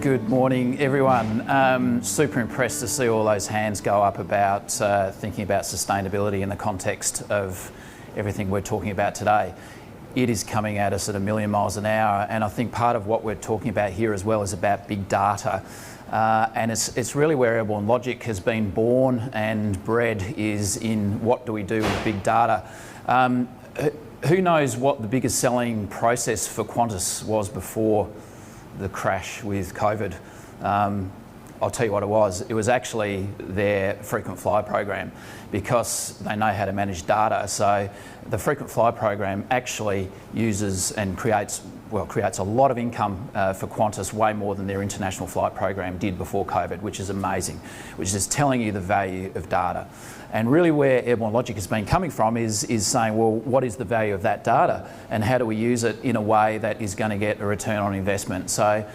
Good morning, everyone. Super impressed to see all those hands go up about thinking about sustainability in the context of everything we're talking about today. It is coming at us at a million miles an hour, and I think part of what we're talking about here as well is about big data. And it's really where AirborneLogic has been born and bred, is in what do we do with big data. Who knows what the biggest selling process for Qantas was before the crash with COVID? I'll tell you what it was. It was actually their frequent flyer program, because they know how to manage data. So the frequent flyer program actually uses and creates a lot of income for Qantas, way more than their international flight program did before COVID, which is amazing, which is telling you the value of data. And really where AirborneLogic has been coming from is saying, well, what is the value of that data and how do we use it in a way that is going to get a return on investment? So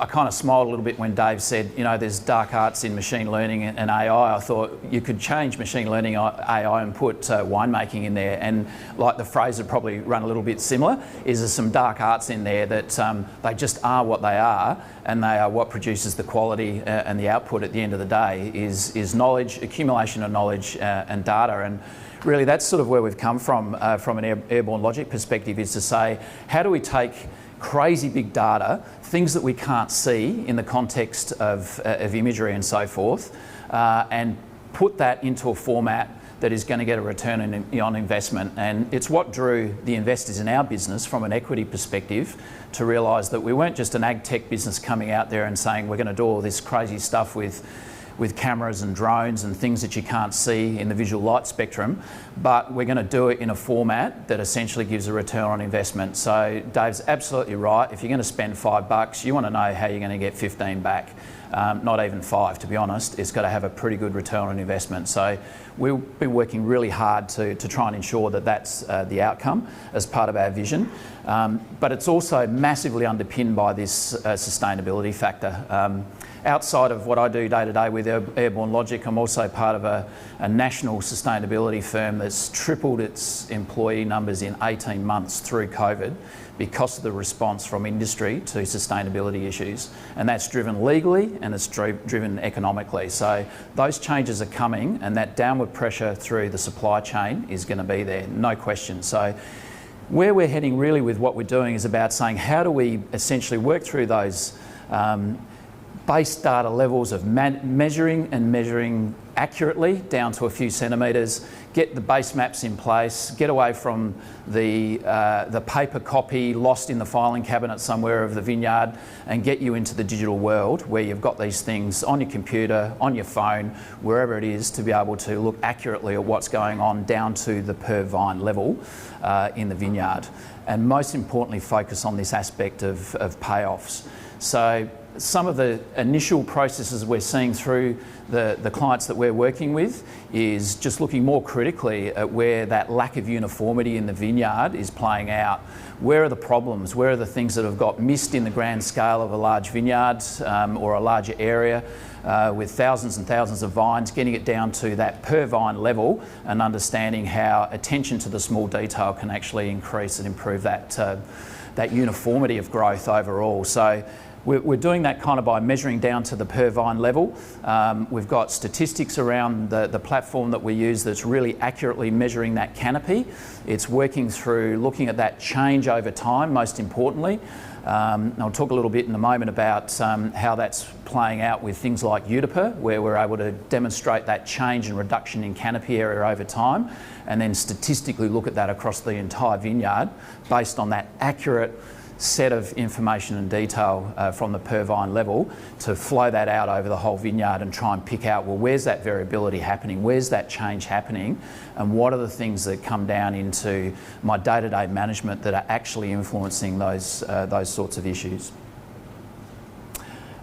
I kind of smiled a little bit when Dave said, you know, there's dark arts in machine learning and AI. I thought you could change machine learning AI and put winemaking in there, and like the phrase would probably run a little bit similar, is there's some dark arts in there that they just are what they are, and they are what produces the quality and the output at the end of the day is knowledge, accumulation of knowledge and data. And really that's sort of where we've come from an AirborneLogic perspective, is to say, how do we take crazy big data, things that we can't see in the context of imagery and so forth, and put that into a format that is going to get a return on investment. And it's what drew the investors in our business from an equity perspective to realise that we weren't just an ag tech business coming out there and saying we're going to do all this crazy stuff with cameras and drones and things that you can't see in the visual light spectrum, but we're going to do it in a format that essentially gives a return on investment. So Dave's absolutely right. If you're going to spend $5, you want to know how you're going to get 15 back. Not even 5, to be honest. It's got to have a pretty good return on investment. So we'll be working really hard to try and ensure that that's the outcome as part of our vision. But it's also massively underpinned by this sustainability factor. Outside of what I do day to day with AirborneLogic, I'm also part of a national sustainability firm that's tripled its employee numbers in 18 months through COVID because of the response from industry to sustainability issues. And that's driven legally and it's driven economically. So those changes are coming, and that downward pressure through the supply chain is going to be there, no question. So where we're heading really with what we're doing is about saying, how do we essentially work through those base data levels of measuring accurately down to a few centimetres, get the base maps in place, get away from the paper copy lost in the filing cabinet somewhere of the vineyard, and get you into the digital world where you've got these things on your computer, on your phone, wherever it is, to be able to look accurately at what's going on down to the per vine level in the vineyard. And most importantly, focus on this aspect of payoffs. So some of the initial processes we're seeing through the clients that we're working with is just looking more critically at where that lack of uniformity in the vineyard is playing out. Where are the problems? Where are the things that have got missed in the grand scale of a large vineyard or a larger area with thousands and thousands of vines, getting it down to that per vine level and understanding how attention to the small detail can actually increase and improve that uniformity of growth overall. So we're doing that kind of by measuring down to the per vine level. We've got statistics around the platform that we use that's really accurately measuring that canopy. It's working through looking at that change over time, most importantly. I'll talk a little bit in a moment about how that's playing out with things like UDIPA, where we're able to demonstrate that change and reduction in canopy area over time, and then statistically look at that across the entire vineyard based on that accurate set of information and detail from the per vine level, to flow that out over the whole vineyard and try and pick out, well, where's that variability happening? Where's that change happening? And what are the things that come down into my day-to-day management that are actually influencing those sorts of issues?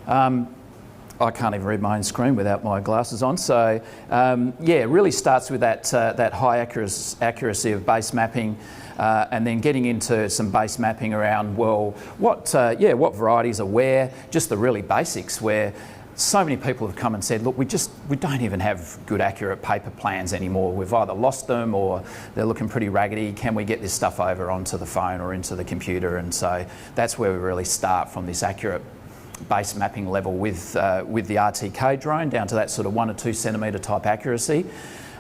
I can't even read my own screen without my glasses on. So yeah, it really starts with that high accuracy of base mapping, and then getting into some base mapping around, well, what varieties are where, just the really basics, where so many people have come and said, look, we don't even have good accurate paper plans anymore. We've either lost them or they're looking pretty raggedy. Can we get this stuff over onto the phone or into the computer? And so that's where we really start, from this accurate base mapping level with the RTK drone down to that sort of 1 or 2 centimetre type accuracy.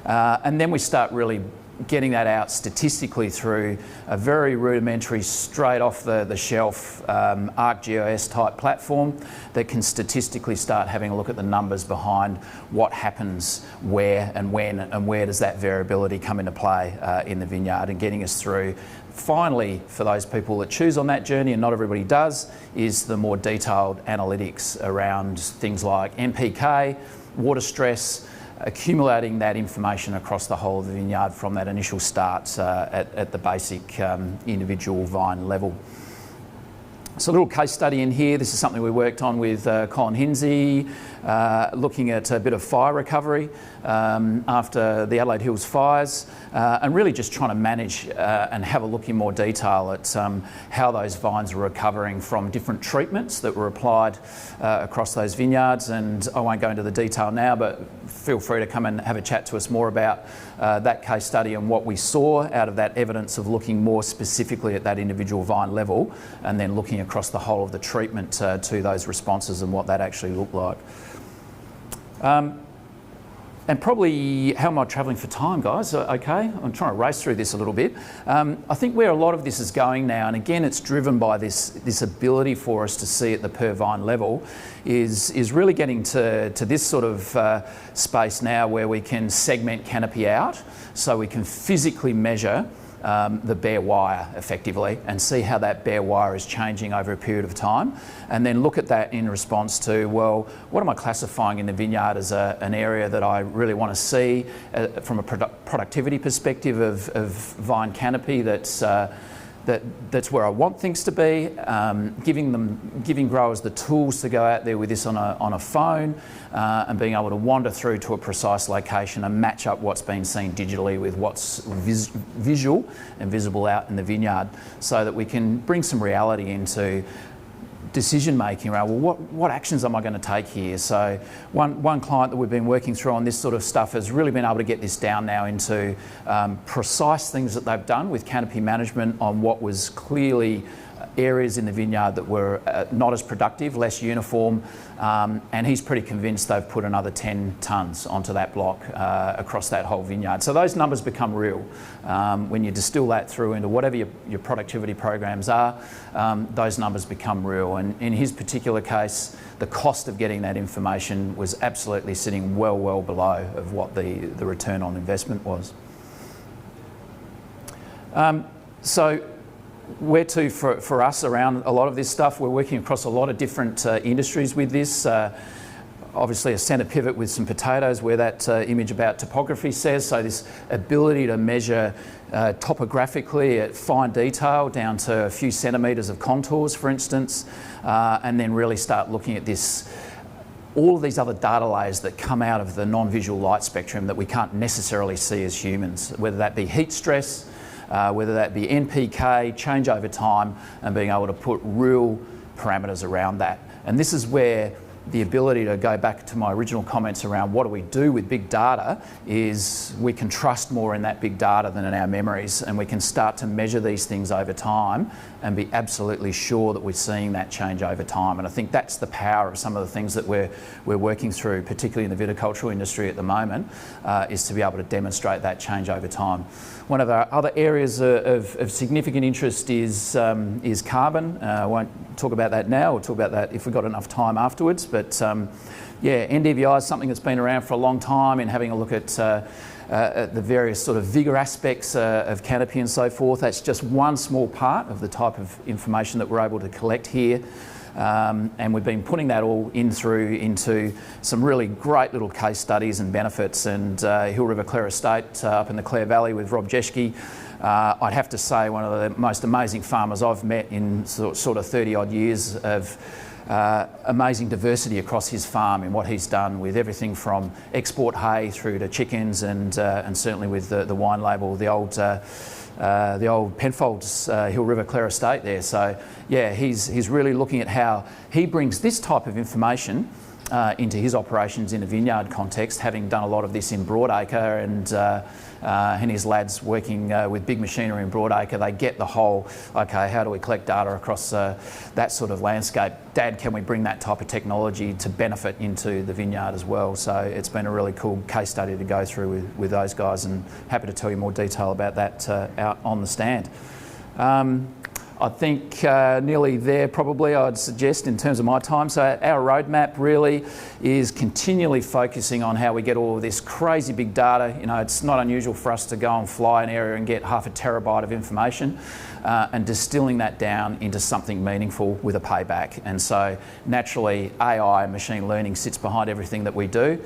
And then we start really getting that out statistically through a very rudimentary, straight off the shelf ArcGIS type platform that can statistically start having a look at the numbers behind what happens where and when, and where does that variability come into play in the vineyard, and getting us through. Finally, for those people that choose on that journey, and not everybody does, is the more detailed analytics around things like NPK, water stress, accumulating that information across the whole of the vineyard from that initial start at the basic individual vine level. So a little case study in here. This is something we worked on with Colin Hinsey, looking at a bit of fire recovery after the Adelaide Hills fires, and really just trying to manage and have a look in more detail at how those vines were recovering from different treatments that were applied across those vineyards. And I won't go into the detail now, but feel free to come and have a chat to us more about that case study and what we saw out of that evidence of looking more specifically at that individual vine level, and then looking across the whole of the treatment to those responses and what that actually looked like. And probably, how am I travelling for time, guys? Okay, I'm trying to race through this a little bit. I think where a lot of this is going now, and again, it's driven by this ability for us to see at the per vine level, is really getting to this sort of space now where we can segment canopy out, so we can physically measure the bare wire effectively and see how that bare wire is changing over a period of time, and then look at that in response to, well, what am I classifying in the vineyard as an area that I really want to see from a productivity perspective of vine canopy that's where I want things to be, giving growers the tools to go out there with this on a phone, and being able to wander through to a precise location and match up what's been seen digitally with what's visual and visible out in the vineyard, so that we can bring some reality into decision making around, well, what actions am I going to take here? So one client that we've been working through on this sort of stuff has really been able to get this down now into precise things that they've done with canopy management on what was clearly areas in the vineyard that were not as productive, less uniform, and he's pretty convinced they've put another 10 tonnes onto that block across that whole vineyard. So those numbers become real. When you distill that through into whatever your productivity programs are, those numbers become real. And in his particular case, the cost of getting that information was absolutely sitting well below of what the return on investment was. So where to for us around a lot of this stuff? We're working across a lot of different industries with this. Obviously a centre pivot with some potatoes where that image about topography says, so this ability to measure topographically at fine detail down to a few centimetres of contours, for instance, and then really start looking at this, all of these other data layers that come out of the non-visual light spectrum that we can't necessarily see as humans, whether that be heat stress, whether that be NPK, change over time, and being able to put real parameters around that. And this is where the ability to go back to my original comments around what do we do with big data is we can trust more in that big data than in our memories, and we can start to measure these things over time and be absolutely sure that we're seeing that change over time. And I think that's the power of some of the things that we're working through, particularly in the viticultural industry at the moment, is to be able to demonstrate that change over time. One of our other areas of significant interest is carbon. I won't talk about that now. We'll talk about that if we've got enough time afterwards. But yeah, NDVI is something that's been around for a long time, in having a look at the various sort of vigour aspects of canopy and so forth. That's just one small part of the type of information that we're able to collect here. And we've been putting that all into some really great little case studies and benefits. And Hill River Clare Estate up in the Clare Valley with Rob Jeschke, I'd have to say one of the most amazing farmers I've met in sort of 30 odd years of amazing diversity across his farm in what he's done with everything from export hay through to chickens, and certainly with the wine label, the old Penfolds Hill River Clare Estate there. So yeah, he's really looking at how he brings this type of information into his operations in a vineyard context, having done a lot of this in Broadacre, and his lads working with big machinery in Broadacre. They get the whole, okay, how do we collect data across that sort of landscape? Dad, can we bring that type of technology to benefit into the vineyard as well? So it's been a really cool case study to go through with those guys, and happy to tell you more detail about that out on the stand. I think nearly there probably, I'd suggest, in terms of my time. So our roadmap really is continually focusing on how we get all of this crazy big data. You know, it's not unusual for us to go and fly an area and get 0.5 terabyte of information, and distilling that down into something meaningful with a payback. And so naturally AI, machine learning, sits behind everything that we do.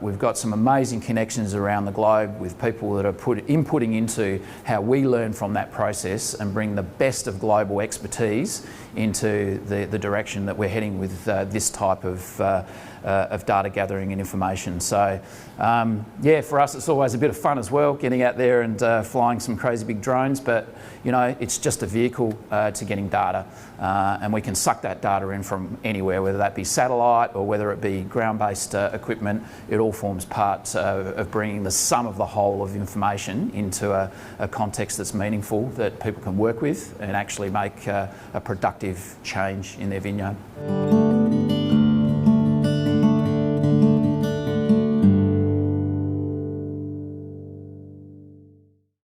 We've got some amazing connections around the globe with people that are inputting into how we learn from that process and bring the best of global expertise into the direction that we're heading with this type of data gathering and information. So yeah, for us it's always a bit of fun as well, getting out there and flying some crazy big drones, but you know, it's just a vehicle to getting data, and we can suck that data in from anywhere, whether that be satellite or whether it be ground-based equipment. It all forms part of bringing the sum of the whole of information into a context that's meaningful, that people can work with and actually make a productive change in their vineyard.